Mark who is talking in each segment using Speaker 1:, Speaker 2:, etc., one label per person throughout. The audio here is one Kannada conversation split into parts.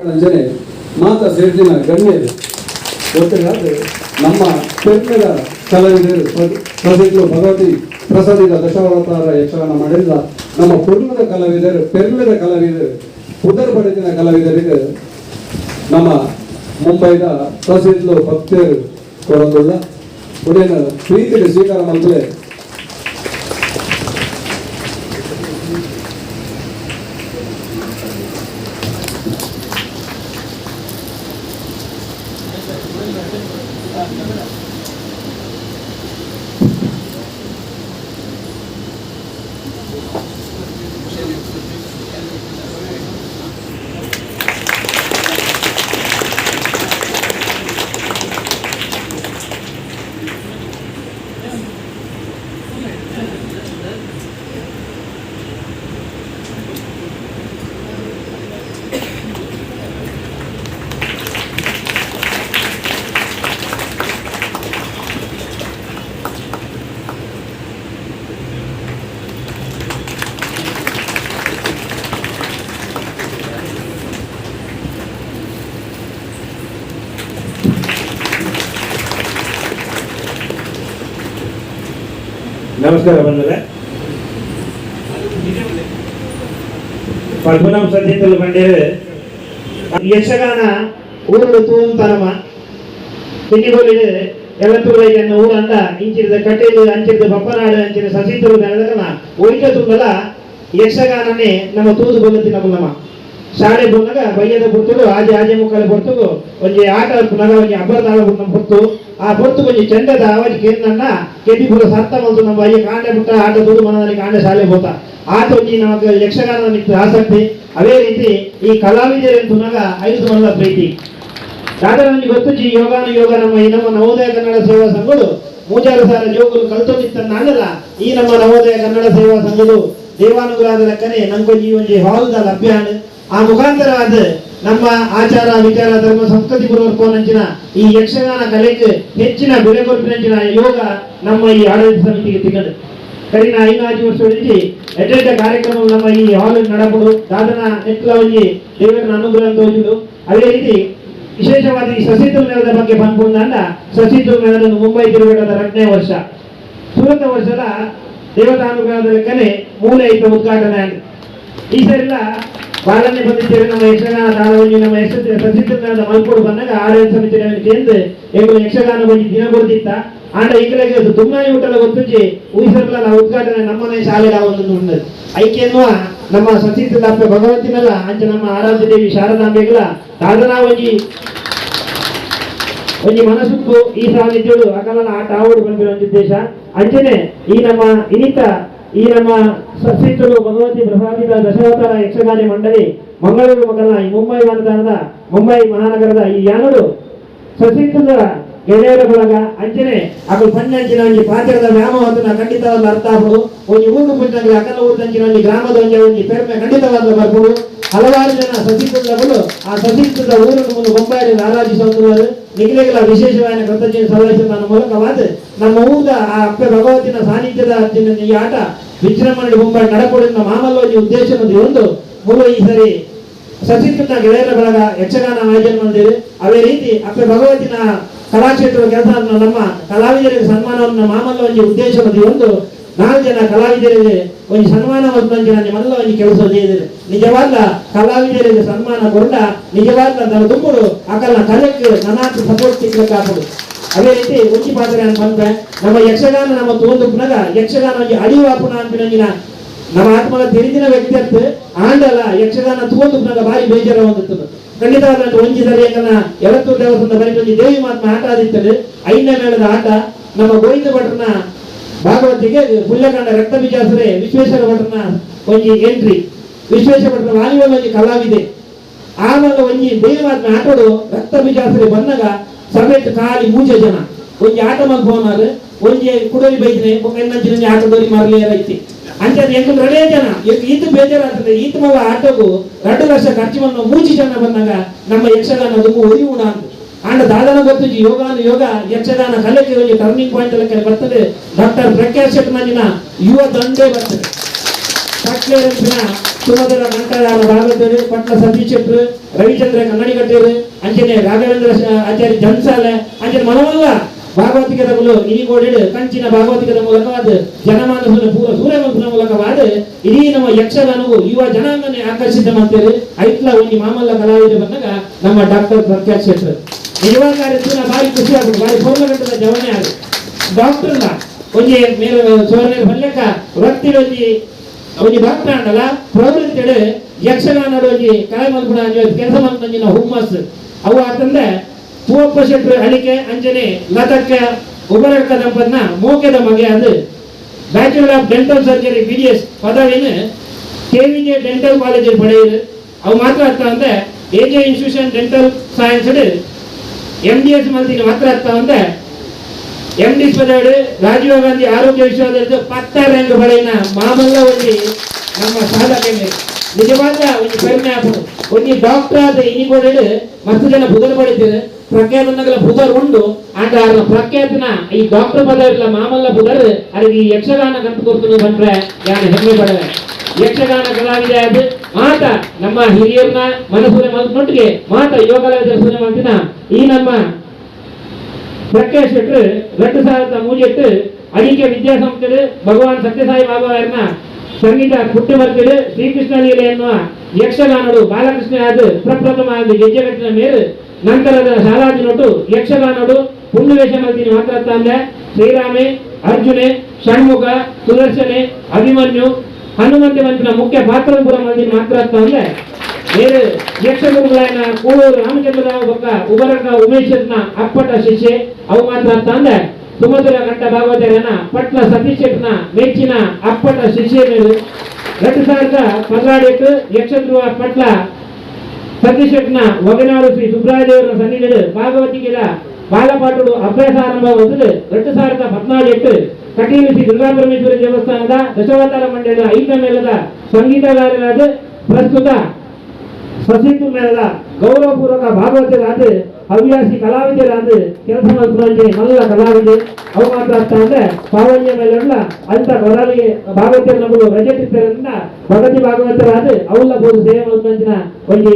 Speaker 1: ಅಂಜನೆ ಮಾತಾ ಸೇರಿದಿನ ಗಣ್ಯರು ಒಟ್ಟಿಗಾದ್ರೆ ನಮ್ಮ ಪೆರ್ಮೆದ ಕಲಾವಿದರು ಪ್ರಸಿದ್ಧ ಭಗವತಿ ಪ್ರಸಾದಿದ ದಶಾವತಾರ ಯಕ್ಷಗಾನ ಮಾಡಿದ ನಮ್ಮ ಪೆರ್ಮೆದ ಕಲಾವಿದರು ಉದರ್ ಪಡೆದಿನ ಕಲಾವಿದರಿಗೆ ನಮ್ಮ ಮುಂಬೈದ ಪ್ರಸಿದ್ಧ ಭಕ್ತರು ಕೊಡೋದಿಲ್ಲ ಉಡೇನ ಪ್ರೀತಿಗೆ ಸ್ವೀಕಾರ ಮಾಡಿದ್ರೆ
Speaker 2: ನಮಸ್ಕಾರ ಬಂದರೆ ಪಲ್ಪನಂ ಸದ್ಯತಲು ಬಂದಿರು ಯಕ್ಷಗಾನ ಊರು ತೂಂತನಮ ತಿನ್ನಿಗೋಲಿಡು ಎಳತ್ತೂರೈನ ಊರಂದ ಇಂಚಿದ ಕಟ್ಟೆದು ಅಂಚಿದ ಬಪ್ಪನಾಡು ಅಂಚಿನ ಸಸಿತರು ನಡೆದಕನ ಒಯ್ಕ ತುಂಬಲ ಯಕ್ಷಗಾನನೇ ನಮ್ಮ ತೂದು ಗೊಲ್ಲತಿನ ಬುಲ್ಲಮ ಶಾಲೆ ಬಂದಾಗ ಬಯ್ಯದ ಬುರ್ತುಡು ಆಜೆ ಆಜೆ ಮುಕ್ಕಲ ಬರ್ತುಗು ಒಂಜಿ ಆಟ ಪುನಗ ಒಂಜಿ ಅಬ್ಬರದಾಳ ಬುಟ್ಟ ಬುರ್ತು ಆ ಬೊತ್ತು ಕೊಂಚ ಚಂಡದ ಆವಾಜ್ ಕೇಂದ್ರನ್ನ ಕೆದಿಪುರ ಸತ್ತ ಬಂತು ನಮ್ಮ ಅಯ್ಯ ಕಾಂಡೆ ಬಿಟ್ಟ ಆಟ ತೂದು ಮನದಲ್ಲಿ ಕಾಂಡೆ ಶಾಲೆ ಹೋತ ಆಟ ಒಂಜಿ ನಮಗೆ ಯಕ್ಷಗಾನ ನಿಂತು ಆಸಕ್ತಿ ಅದೇ ರೀತಿ ಈ ಕಲಾವಿದರು ತುನಗ 5 ಮಂದ ಪ್ರೀತಿ ದಾದರಂಜಿ ಗೊತ್ತುಜಿ ಯೋಗ ನಮ್ಮ ನವೋದಯ ಕನ್ನಡ ಸೇವಾ ಸಂಘಗಳು ಮೂಜಾರು ಸಾರ ಜೋಗುಲು ಕಲ್ತೊಂದಿತ್ತನ್ನ ಅನ್ನಲ್ಲ ಈ ನಮ್ಮ ನವೋದಯ ಕನ್ನಡ ಸೇವಾ ಸಂಘಗಳು ದೇವಾನುಗ್ರಹದ ಲೆಕ್ಕನೆ ನಂಗೊಂಜಿ ಒಂಜಿ ಹಾಲ್ದ ಲಭ್ಯ ಆ ಮುಖಾಂತರವಾದ ನಮ್ಮ ಆಚಾರ ವಿಚಾರ ಧರ್ಮ ಸಂಸ್ಕೃತಿ ಪೂರ್ವಕಂಚಿನ ಈ ಯಕ್ಷಗಾನ ಕಲೆಗೆ ಹೆಚ್ಚಿನ ಬೆಲೆ ಕೊಟ್ಟಿನ ಯೋಗ ನಮ್ಮ ಈ ಆಡಳಿತ ಸಮಿತಿಗೆ ತಿಕ್ಕದು ಕರಿನ 5 ವರ್ಷ ಉಳಿಸಿ ಎಡ್ಡೆಡ್ಡ ಕಾರ್ಯಕ್ರಮ ನಮ್ಮ ಈ ಹಾಲ್ ನಡಪಡು ದಾದನ ನೆಟ್ಲ ಒಂಜಿ ದೇವರ ಅನುಗ್ರಹ ತೋಜುಡು ಅದೇ ರೀತಿ ವಿಶೇಷವಾದ ಈ ಸಸಿತು ಮೇಳದ ಬಗ್ಗೆ ಬಂದ್ಕೊಂಡ ಸಸಿತು ಮೇಳದ ಮುಂಬೈ ತಿರುಗಾಟದ 2ನೇ ವರ್ಷ ಸೂರತ ವರ್ಷದ ದೇವತಾನುಗ್ರಹದ ಲೆಕ್ಕನೆ ಮೂಲ ಐತ ಉದ್ಘಾಟನೆ ಈ ಸರಿಲ್ಲ ಬಾಲನೆ ಬಂದಿದ್ದೇವೆ ನಮ್ಮ ಯಕ್ಷಗಾನ ತಾಳವಲ್ಲಿ ನಮ್ಮ ಸಸಿತ ಮಲ್ಕೋಡು ಬಂದಾಗ ಆಡಳಿತ ಸಮಿತಿ ಕೇಂದ್ರ ಎಗಳು ಯಕ್ಷಗಾನ ಬಂದು ದಿನ ಕೊಡ್ತಿತ್ತ ಆಂಡ ಈಗಲೇ ತುಂಬಾನೇ ಊಟಲ್ಲ ಗೊತ್ತುಂಚಿ ಊಹಿಸರ್ಲ ಉದ್ಘಾಟನೆ ನಮ್ಮನೆ ಶಾಲೆಗೆ ಒಂದು ಉಂಟು ಐಕೆ ಎನ್ನುವ ನಮ್ಮ ಸಸಿತ ದಾಪ ಭಗವಂತಿನಲ್ಲ ಅಂಚೆ ನಮ್ಮ ಆರಾಧ್ಯ ದೇವಿ ಶಾರದಾಂಬೆಗಳ ಸಾಧನಾ ಒಂಜಿ ಮನಸ್ಸು ಈ ಸಾನ್ನಿಧ್ಯಗಳು ಅಕಲನ ಆಟ ಆವಡು ಬಂದಿರೋ ಉದ್ದೇಶ ಅಂಚನೆ ಈ ನಮ್ಮ ಸಸಿತರು ಭಗವತಿ ಪ್ರಸಾದಿತ ದಶಾವತಾರ ಯಕ್ಷಗಾನ ಮಂಡಳಿ ಮಂಗಳೂರು ಮಗನ ಈ ಮುಂಬೈ ವನದಾನದ ಮುಂಬೈ ಮಹಾನಗರದ ಈ ಯಾನರು ಸಸಿತದ ಗೆಳೆಯರ ಬಳಗ ಅಂಚನೆ ಅದು ಪಂಚಂಚಿನ ಒಂಜಿ ಪಾತ್ರದ ವ್ಯಾಮೋಹತನ ಖಂಡಿತವಾದ ಅರ್ಥ ಆಗ್ಬೋದು ಒಂಜಿ ಊರು ಪುಟ್ಟಂಗೆ ಅಕಲ ಊರ್ದಂಚಿನ ಒಂಜಿ ಗ್ರಾಮದ ಒಂಜಿ ಪೆರ್ಮೆ ಖಂಡಿತವಾದ ಬರ್ಬೋದು ಹಲವಾರು ಜನ ಸಸಿತಗಳು ಆ ಸಸಿತದ ಊರನ್ನು ಮುಂದೆ ಮುಂಬೈಯಲ್ಲಿ ಆರಾಧಿಸುವುದು ನಿಗಲೆಗಳ ವಿಶೇಷವಾದ ಕೃತಜ್ಞ ಸಲ್ಲಿಸುವ ಮೂಲಕವಾದ ನಮ್ಮ ಊದ ಆ ಅಪ್ಪ ಭಗವತಿನ ಸಾನ್ನಿಧ್ಯದ ಈ ಆಟ ವಿಜೃಂಭಣೆ ಮುಂಬೈ ನಡಪಡಿನ ಮಾಮಲ್ಲೋಜಿ ಉದ್ದೇಶವನ್ನು ಒಂದು ಮೂಲ ಈ ಸರಿ ಸಸಿತನ ಗೆಳೆಯರ ಬಳಗ ಯಕ್ಷಗಾನ ಆಯೋಜನೆ ಮಾಡಿದ್ದೇವೆ ಅದೇ ರೀತಿ ಅಪ್ಪ ಭಗವತಿನ ಕಲಾಕ್ಷೇತ್ರದ ಕೆಲಸ ನಮ್ಮ ಕಲಾವಿದರಿಗೆ ಸನ್ಮಾನವನ್ನು ಮಾಮಲ್ಲೋಜಿ ಉದ್ದೇಶವನ್ನು ಒಂದು 4 ಜನ ಕಲಾವಿದರಿಗೆ ಒಂದು ಸನ್ಮಾನ ಮಲ್ಲ ಒಂದು ಕೆಲಸ ಇದೆ ನಿಜವಾದ ಕಲಾವಿದರಿಗೆ ಸನ್ಮಾನ ಕೊಂಡ ನಿಜವಾದ ದುಂಬುಡು ಅಕಲ್ನ ಕಲೆಗೆ ನನಾತ್ ಸಪೋರ್ಟ್ ಸಿಗ್ಲಿಕ್ಕಾಗದು ಅದೇ ರೀತಿ ಒಂಜಿ ಪಾತ್ರೆ ಅಂತ ಬಂದ್ರೆ ನಮ್ಮ ಯಕ್ಷಗಾನ ನಮ್ಮ ತೋಂದು ಪುನಗ ಯಕ್ಷಗಾನ ಒಂಜಿ ಅಡಿವಾಪುನ ಅಂಪಿನಂಗಿನ ನಮ್ಮ ಆತ್ಮಲ ತಿಳಿದಿನ ವ್ಯಕ್ತಿತ್ವ ಆಂಡಲ ಯಕ್ಷಗಾನ ತೋಂದು ಪುನಗ ಬಾರಿ ಬೇಜಾರ ಹೊಂದುತ್ತದೆ ಖಂಡಿತವಾದ ಒಂಜಿ ಸರಿ ಯಾಕಂದ್ರೆ ಎಳತ್ತೂರು ದೇವಸ್ಥಾನದ ಬರೀ ಒಂಜಿ ದೇವಿ ಮಾತ್ಮ ಆಟ ಆದಿತ್ತದೆ 5ನೇ ಮೇಳದ ಆಟ ನಮ್ಮ ಗೋವಿಂದ ಭಟ್ರನ ಭಾಗವತಿಗೆ ಪುಲ್ಯಕಾಂಡ ರಕ್ತ ಬಿಜಾಸರೆ ವಿಶ್ವೇಶ್ವರ ಭಟ್ರನ ಒಂಜಿ ಎಂಟ್ರಿ ವಿಶ್ವೇಶ್ವರ ಭಟ್ರ ವಾಲಿಬಾಲ್ ಒಂಜಿ ಕಲಾವಿದೆ ಆಮೇಲೆ ಒಂಜಿ ದೇವಿ ಮಾತ್ಮ ಆಟೋಡು ರಕ್ತ ಬಿಜಾಸರೆ ಬಂದಾಗ ಸಮೇತ ಖಾಲಿ 3 ಜನ ಒಂಜಿ ಆಟ ಮಲ್ಪೋನಾರು ಒಂಜಿ ಕುಡಲಿ ಬೈದ್ರೆ ಎನ್ನಂಚಿನ ಆಟದವರಿ ಮರಲಿ ರೈತಿ ಅಂಚೆ ಎಂಟು 2 ಜನ ಈತ ಬೇಜಾರಾಗ್ತದೆ ಈತ ಮಗ ಆಟೋಗೂ 2 ಲಕ್ಷ ಖರ್ಚು ಬಂದು 3 ಜನ ಬಂದಾಗ ನಮ್ಮ ಯಕ್ಷಗಾನ ಅದಕ್ಕೂ ಒರಿ ಉಡ ಅಂತ ಆಂಡ ದಾದನ ಗೊತ್ತು ಯೋಗ ಯಕ್ಷಗಾನ ಕಲೆಗೆ ಒಂದು ಟರ್ನಿಂಗ್ ಪಾಯಿಂಟ್ ಲೆಕ್ಕ ಬರ್ತದೆ. ಡಾಕ್ಟರ್ ಪ್ರಕಾಶ್ ಶೆಟ್ಟಿ ಮಂಜಿನ ಯುವ ದಂಡೆ ಬರ್ತದೆ. ಸುಮಧುರ ಕಂಠದಾರ ಭಾಗವತರು ಪಟ್ಲ ಸತೀಶ್ ಶೆಟ್ರು ರವಿಚಂದ್ರ ಕನ್ನಡಿಗಟ್ಟರು ಅಂಜನೆ ರಾಘವೇಂದ್ರ ಆಚಾರ್ಯ ಜನ್ಸಾಲೆ ಅಂಜನೆ ಮನವಲ್ಲ ಭಾಗವತಿಕದಗಳು ಇನಿಗೋಡಿಡು ಕಂಚಿನ ಭಾಗವತಿಕದ ಮೂಲಕವಾದ ಜನಮಾನಸನ ಪೂರ ಸೂರ್ಯವಂಶನ ಮೂಲಕವಾದ ಇಡೀ ನಮ್ಮ ಯಕ್ಷಗಾನವು ಯುವ ಜನಾಂಗನೇ ಆಕರ್ಷಿತ ಮಾಡ್ತಾರೆ. ಐತ್ಲ ಒಂದು ಮಾಮಲ್ಲ ಕಲಾವಿದರು ಬಂದಾಗ ನಮ್ಮ ಡಾಕ್ಟರ್ ಪ್ರಖ್ಯಾತ್ ಶೆಟ್ರು ನಿಜವಾದ ನಾ ಭಾರಿ ಖುಷಿ ಆಗುದು, ಭಾರಿ ಪೂರ್ಣಗಂಟದ ಜವನೇ ಆಗುದು. ಡಾಕ್ಟರ್ ಒಂಜಿ ಮೇಲೆ ಸುವರ್ಣ ಬಲ್ಲೆಕ್ಕ ವೃತ್ತಿ ಒಂಜಿ ಭಕ್ತ ಅಂಡಲ್ಲ ಪ್ರವೃತ್ತಿಡು ಯಕ್ಷಗಾನದ ಒಂಜಿ ಕಲೆ ಮಲ್ಪುಣ ಕೆಲಸ ಮಲ್ಪಂಜಿನ ಹುಮ್ಮಸ್ ಅವು ಆತಂದ್ರೆ ಪೂವಪ್ಪ ಶೆಟ್ರು ಅಳಿಕೆ ಅಂಜನೆ ಲತಕ್ಕೆ ಉಬರಕ್ಕ ದಂಪತ್ನ ಮೋಕೆದ ಮಗೆ ಅದು bachelor of dental surgery BDS ಪದವಿನ KVJ dental ಕಾಲೇಜಲ್ಲಿ ಪಡೆಯುದು. ಅವು ಮಾತ್ರ ಅರ್ಥ ಅಂದ್ರೆ AJ institution dental science MDS ಮಲ್ತಿನ ಮಾತ್ರ ಅರ್ಥ ಅಂದ್ರೆ MDS ಪದವಿ ರಾಜೀವ್ ಗಾಂಧಿ ಆರೋಗ್ಯ ವಿಶ್ವವಿದ್ಯಾಲಯದ 10ನೇ ರ್ಯಾಂಕ್ ಪಡೆಯಿನ ಮಾಮಲ್ಲ ಒಂಜಿ ನಮ್ಮ ಸಾಧನೆ ನಿಜವಾದ ಒಂದು ಕಡಿಮೆ ಆಪುಡು. ಒಂದು ಡಾಕ್ಟರ್ ಆದ ಇನಿಗೋಡಿಡು ಮಸ್ತ್ ಜನ ಬುಧರ್ ಪಡಿತಾರೆ ಪ್ರಖ್ಯಾತನಗಳ ಬುಧರ್ ಉಂಡು ಆಂಡ ಅವ್ರ ಪ್ರಖ್ಯಾತನ ಈ ಡಾಕ್ಟರ್ ಪದವಿಲ್ಲ ಮಾಮಲ್ಲ ಬುಧರ್ ಅದಕ್ಕೆ ಈ ಯಕ್ಷಗಾನ ಕಂತು ಕೊಡ್ತು ಬಂದ್ರೆ ಯಾರು ಹೆಮ್ಮೆ ಪಡವೆ. ಯಕ್ಷಗಾನ ಕಲಾವಿದ ಅದು ಮಾತ ನಮ್ಮ ಹಿರಿಯರನ್ನ ಮನಸ್ಸೂರೆ ಮಲ್ಕೊಂಡ್ಗೆ ಮಾತ ಯುವ ಕಲಾವಿದರ ಸೂಚನೆ ಮಾಡ್ತಿನ ಈ ನಮ್ಮ ಪ್ರಖ್ಯಾತ್ ಶೆಟ್ರು 2038 ಅಡಿಕೆ ವಿದ್ಯಾಸಂಸ್ಥೆ ಭಗವಾನ್ ಸತ್ಯಸಾಯಿ ಬಾಬಾವರನ್ನ ಸಂಗೀತ ಪುಟ್ಟಮರ್ತಿಡು ಶ್ರೀಕೃಷ್ಣ ಲೀಲೆ ಎನ್ನುವ ಯಕ್ಷಗಾನಡು ಬಾಲಕೃಷ್ಣ ಆದ ಪ್ರಪ್ರಥಮ ಆದ ಗೆಜ್ಜೆಗಟ್ಟಿನ ಮೇರು ನಂತರದ ಶಾಲಾದಿನೊಟ್ಟು ಯಕ್ಷಗಾನಡು ಪುಣ್ಯವೇಷ ಮಲ್ತಿನಿ ಮಾತ್ರ ತಂದೆ ಶ್ರೀರಾಮೆ ಅರ್ಜುನೆ ಷಣ್ಮುಖ ಸುದರ್ಶನೆ ಅಭಿಮನ್ಯು ಹನುಮಂತ ಮಂತ್ರಿನ ಮುಖ್ಯ ಪಾತ್ರಪುರ ಮಲ್ತಿನಿ ಮಾತ್ರ ತಂದೆ ಬೇರೆ ಯಕ್ಷಗುರುಗಳನ್ನ ಕೂಳೂರು ರಾಮಚಂದ್ರರಾವ್ ಬೊಕ್ಕ ಉಬರಕ ಉಮೇಶನ ಅಪ್ಪಟ ಶಿಷ್ಯೆ ಅವು ಮಾತ್ರ ತಂದೆ ಸುಮಧುರ ಕಂಠ ಭಾಗವತರನ್ನ ಪಟ್ಲ ಸತೀಶ್ ಶೆಟ್ನ ಮೆಚ್ಚಿನ ಅಪ್ಪಟ ಶಿಷ್ಯ ಮೇಲೆ 2018 ಯಕ್ಷಧ್ರುವ ಪಟ್ಲ ಸತೀಶ್ ಶೆಟ್ನ ಒಗನಾಡು ಶ್ರೀ ಸುಬ್ರಾಯದೇವರ ಸನ್ನಿಧಿಡು ಭಾಗವತಿಕೆದ ಬಾಲಪಾಠುಡು ಅಭ್ಯಾಸ ಆರಂಭವಾಗುತ್ತದೆ. 2014 ಕಟೀಲು ಶ್ರೀ ದುರ್ಗಾಪರಮೇಶ್ವರಿ ದೇವಸ್ಥಾನದ ದಶಾವತಾರ ಮಂಡಳಿಯ 5ನೇ ಮೇಳದ ಸಂಗೀತಗಾರರಾದ ಪ್ರಸ್ತುತ ಸಸಿತು ಮೇಳದ ಗೌರವಪೂರ್ವಕ ಭಾಗವತರಾದ ಹವ್ಯಾಸಿ ಕಲಾವಿದರಾದ ಕೆಲಸ ಮಾಡ್ಕೊಂಡೆ ಮಲ್ಲ ಕಲಾವಿದೆ ಅವು ಮಾತ್ರ ಅರ್ಥ ಅಂದ್ರೆ ಪಾವನ್ಯ ಮೇಲೆಲ್ಲ ಅಂತ ಕಲಾವಿಗೆ ಭಾಗವತರ ನಮ್ಮದು ರಜತಿದ್ದರಿಂದ ಭಗತಿ ಭಾಗವತರಾದ ಅವಲ್ಲ ಬೋದು ಸೇವೆ ಮಾಡ್ಕೊಂಡ ಒಂದು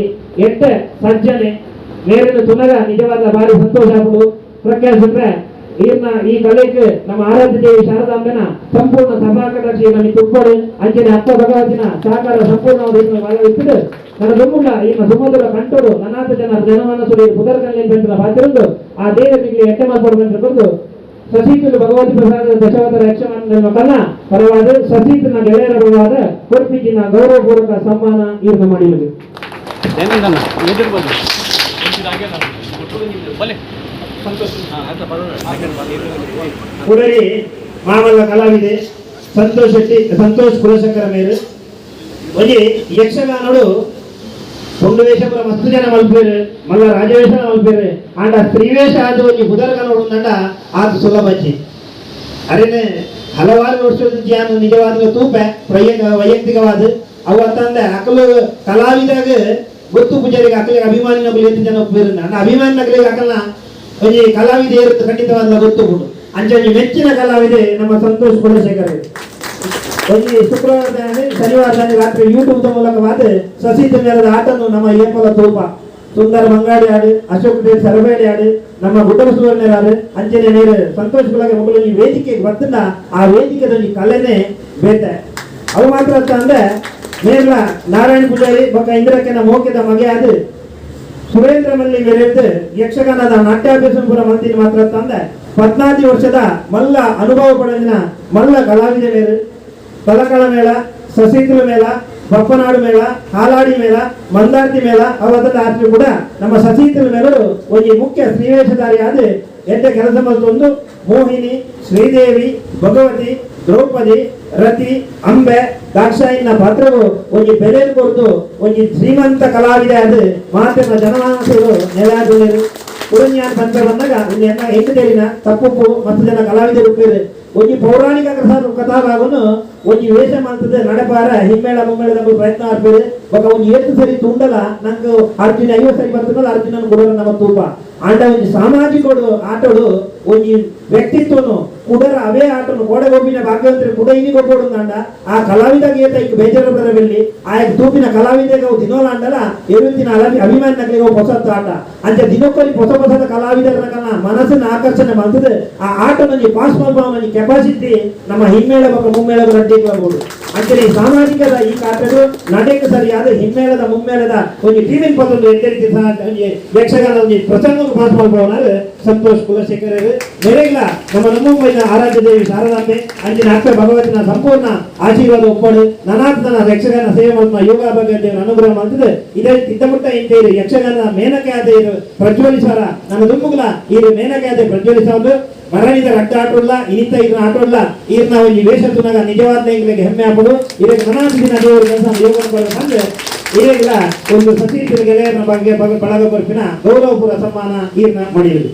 Speaker 2: ಎಟ್ಟ ಸಜ್ಜನೆ ಮೇಲಿನ ತುನಗ ನಿಜವಾದ ಭಾರಿ ಸಂತೋಷ ಆಗುವುದು. ಪ್ರಖ್ಯಾತ ಬಿಟ್ರೆ ಈ ಕಲೆಗೆ ನಮ್ಮ ಆರಾಧ್ಯ ದೇವಿ ಶಾರದಾಂಬೆನ ಸಂಪೂರ್ಣ ಸಭಾಕಟಾಕ್ಷಿ ನಮಗೆ ತುಪ್ಪಡು ಅಂಚನೆ ಅಪ್ಪ ಭಗವತಿನ ಸಹಕಾರ ಸಂಪೂರ್ಣವಾದ ಇಟ್ಟಿದ್ದು ನನ್ನ ದುಮ್ಮುಂಡ ಇನ್ನು ಸುಮಧುರ ಕಂಠರು ನನಾಥ ಜನ ಜನಮನಸ್ಸು ಪುದರ್ಕಲ್ಲಿ ಬೆಂಬಲ ಬಾತಿರಂದು ಆ ದೇವತೆಗೆ ಎಟ್ಟೆ ಮಾಡ್ಕೊಡ್ಬೇಕು ಬಂದು ಸಸೀತಲು ಭಗವತಿ ಪ್ರಸಾದ ದಶಾವತಾರ ಯಕ್ಷಗಾನ ಮಕ್ಕಳನ್ನ ಪರವಾದ ಸಸೀತನ ಗೆಳೆಯರ ಪರವಾದ ಕೊರ್ಪಿಜಿನ ಗೌರವಪೂರ್ವಕ ಸನ್ಮಾನ ಇವ್ರನ್ನ ಮಾಡಿರುವುದು. ಕುರಳಿ ಮಾಮಲ್ಲ ಕಲಾವಿದೆ ಸಂತೋಷ್ ಕುಲಶಂಕರ ಮೇರು ಒಂಜಿ ಯಕ್ಷಗಾನಡು ಒಂದು ವೇಷಪುರ ಮಸ್ತ್ ಜನ ಮಲ್ಪೇರು ಮಲ್ಲ ರಾಜವೇಷ ಮಲ್ಪೇರು ಆಂಡ ಸ್ತ್ರೀವೇಷ ಆದ ಒಂಜಿ ಬುಧರ್ಗ ನೋಡುಂದಂಡ ಆದ ಸುಲಭಜ್ಜಿ ಅರೇನೆ ಹಲವಾರು ವರ್ಷದ ಜ್ಞಾನ ನಿಜವಾದ ತೂಪೆ ವೈಯಕ್ತಿಕವಾದ ಅವು ಅಂತಂದ್ರೆ ಅಕಲು ಕಲಾವಿದಾಗ ಗೊತ್ತು ಪೂಜಾರಿಗೆ ಅಕಲಿಗೆ ಅಭಿಮಾನಿ ನಕಲಿ ಎಷ್ಟು ಜನ ಒಪ್ಪೇರು ಅಂಡ ಅಭಿಮಾನಿ ನಕಲಿಗೆ ಅಕಲ್ನ ಒಂಜಿ ಕಲಾವಿದೆ ಇರುತ್ತೆ ಖಂಡಿತವಾದ ಗೊತ್ತು ಬಿಡು ಅಂಚೆ ಮೆಚ್ಚಿನ ಕಲಾವಿದೆ ನಮ್ಮ ಸಂತೋಷ್ ಕುಲಶೇಖರ್ ಒಂಜಿ ಶುಕ್ರವಾರ ಶನಿವಾರ ರಾತ್ರಿ ಯೂಟ್ಯೂಬ್ ಮೂಲಕವಾದ ಸಸೀತ ಮೇಳದ ಆಟನ್ನು ನಮ್ಮ ಏಪಲ ತೂಪ ಸುಂದರ ಮಂಗಾಡಿ ಆಡು ಅಶೋಕ್ ಡೇ ಸರಬೇಡಿ ಆಡು ನಮ್ಮ ಗುಡ್ಡಲ ಸುವರ್ಣ ಆಡು ಅಂಚನೆ ನೀರು ಸಂತೋಷ್ ಕುಲಗೆ ಮಗಳು ಈ ವೇದಿಕೆಗೆ ಬರ್ತನ ಆ ವೇದಿಕೆದ ಈ ಕಲೆನೇ ಬೇತೆ ಅವು ಮಾತ್ರ ಅಂತ ಅಂದ್ರೆ ಮೇಲ ನಾರಾಯಣ ಪೂಜಾರಿ ಬೊಕ್ಕ ಇಂದ್ರಕ್ಕೆನ ಮೋಕೆದ ಮಗೆ ಆದು ಸುರೇಂದ್ರ ಮಲ್ಲಿ ಮೇಲೆತ್ತು ಯಕ್ಷಗಾನದ ನಾಟ್ಯಾಭ್ಯಾಸಪುರ ಮಂತ್ರಿ ಮಾತ್ರ ತಂದೆ 14 ವರ್ಷದ ಮಲ್ಲ ಅನುಭವ ಪಡೆದಿನ ಮಲ್ಲ ಕಲಾವಿದ ಮೇರು ಕಲಕಳ ಮೇಳ ಸಸೀತುಲ ಮೇಳ ಬಪ್ಪನಾಡು ಮೇಳ ಹಾಲಾಡಿ ಮೇಳ ಮಂದಾರ್ತಿ ಮೇಳ ಅವತ್ತ ಆತ್ಮಿ ಕೂಡ ನಮ್ಮ ಸಸೀತುಲ ಮೇಲರು ಒಂದು ಮುಖ್ಯ ಶ್ರೀವೇಷಧಾರಿಯಾದ ಎಡ್ಡ ಕೆಲಸ ಮಲ್ತೊಂದು ಮೋಹಿನಿ ಶ್ರೀದೇವಿ ಭಗವತಿ ದ್ರೌಪದಿ ರತಿ ಅಂಬೆ ದಾಕ್ಷಾಯಿನ ಪಾತ್ರವು ಒಂದು ಬೆಲೆ ಕೊಡ್ತು ಒಂದು ಶ್ರೀಮಂತ ಕಲಾವಿದೆ ಅದು ಮಾತಿನ ಜನಮಾನಸರು ನೆಲೆಯಾದರು ಕುರುನ್ಯಾನ್ ಬಂದ ಬಂದಾಗ ಇಲ್ಲಿ ಹೆಂಟು ತೇರಿನ ತಪ್ಪು ಮತ್ತು ಜನ ಕಲಾವಿದರು ಒಂಜಿ ಪೌರಾಣಿಕ ಕಥಾಭಾಗನು ಒಂಜಿ ವೇಷ ಮಾಡ್ತದೆ ನಡಪಾರ ಹಿಮ್ಮೇಳ ಮುಮ್ಮೇಳದ ಪ್ರಯತ್ನ ಆಗ್ತದೆ ಬೊಕ ಒಂಜಿ ಏತು ಸರಿ ತುಂಡಲ ನಂಗೆ ಅರ್ಜುನ 50 ಸರಿ ಬರ್ತದಲ್ಲ ಅರ್ಜುನನ ಗುಡಲ ನಮ್ಮ ತೂಪ ಆಂಡ ಒಂಜಿ ಸಾಮಾಜಿಕ ಆಟೋಡು ಒಂಜಿ ವ್ಯಕ್ತಿತ್ವನು ಕುಡರ ಅವೇ ಆಟನು ಕೋಡಗೊಬ್ಬಿನ ಭಾಗ್ಯವಂತರು ಕುಡ ಇನಿ ಗೊಬ್ಬಡು ಅಂಡ ಆ ಕಲಾವಿದ ಗೀತ ಈಗ ಬೇಜಾರ ಬರಬೆಲ್ಲಿ ಆ ತೂಪಿನ ಕಲಾವಿದಗ ದಿನೋಲ ಅಂಡಲ ಎರುತ್ತಿನ ಅಭಿಮಾನ ನಗಲಿಗೆ ಹೊಸತ್ತು ಆಟ ಅಂಚ ದಿನಕ್ಕೊಲಿ ಹೊಸ ಹೊಸದ ಕಲಾವಿದರ ಕಲ ಮನಸ್ಸಿನ ಆಕರ್ಷಣೆ ಮಾಡ್ತದೆ ಆ ಆಟನ ಪಾಸ್ ಮಾಡುವ ಕೆಪಾಸಿಟಿ ನಮ್ಮ ಹಿಮ್ಮೇಳ ಮತ್ತು ಮುಮ್ಮೇಳದ ನಡ್ಡಿಕೊಳ್ಳಬಹುದು ಅಂಚನೆ ಸಾಮಾಜಿಕದ ಈ ಆಟಗಳು ನಡೆಗೆ ಸರಿಯಾದ ಹಿಮ್ಮೇಳದ ಮುಮ್ಮೇಳದ ಒಂದು ಟೀಮಿನ ಪದೊಂದು ಎಚ್ಚರಿಕೆ ಸಹ ಯಕ್ಷಗಾನ ಒಂದು ಪ್ರಸಂಗ ಪಾಸ್ ಮಾಡುವವನಾದ್ರೆ ಸಂತೋಷ್ ಕುಲಶೇಖರ ಮೇರೆಗಳ ನಮ್ಮ ಆರಾಧ್ಯ ದೇವಿ ಶಾರದಾಂಬೆ ಅಂಚಿನ ಅಕ್ಕ ಭಗವತಿನ ಸಂಪೂರ್ಣ ಆಶೀರ್ವಾದ ಒಪ್ಪಡು ನನಾತ್ಮನ ಯಕ್ಷಗಾನ ಸೇವೆ ಮಾಡುವ ಯೋಗ ಬಗ್ಗೆ ದೇವರ ಅನುಗ್ರಹ ಮಾಡ್ತದೆ ಇದೇ ಇದ್ದಮುಟ್ಟ ಇಂತೇರು ಯಕ್ಷಗಾನ ಮೇನಕೆ ಆದ ಪ್ರಜ್ವಲಿಸಾರ ನನ್ನ ದುಮ್ಮುಗಳ ಈ ಮೇನಕೆ ಆದ ಪ್ರಜ್ವಲಿಸೋದು ಮರಣಿದ ರಡ್ಡ ಆಟೋಲ್ಲ ಇನಿತ ಇದ್ರ ಆಟೋಲ್ಲ ಈರ್ನ ಒಂದು ವೇಷ ತುನಗ ನಿಜವಾದ ಇಂಗ್ಲಿಗೆ ಹೆಮ್ಮೆ ಹಾಕೋದು ಇದಕ್ಕೆ ಮನಾದಿನ ದೇವರ ಕೆಲಸ ಯೋಗ ಬಂದ್ರೆ ಇರೆಗಳ ಒಂದು ಸತೀಶರ ಗೆಳೆಯರ ಬಗ್ಗೆ ಬಳಗ ಬರ್ಪಿನ ಗೌರವಪೂರ್ವ ಸನ್ಮಾನ ಈರ್ನ ಮಾಡಿರುವುದು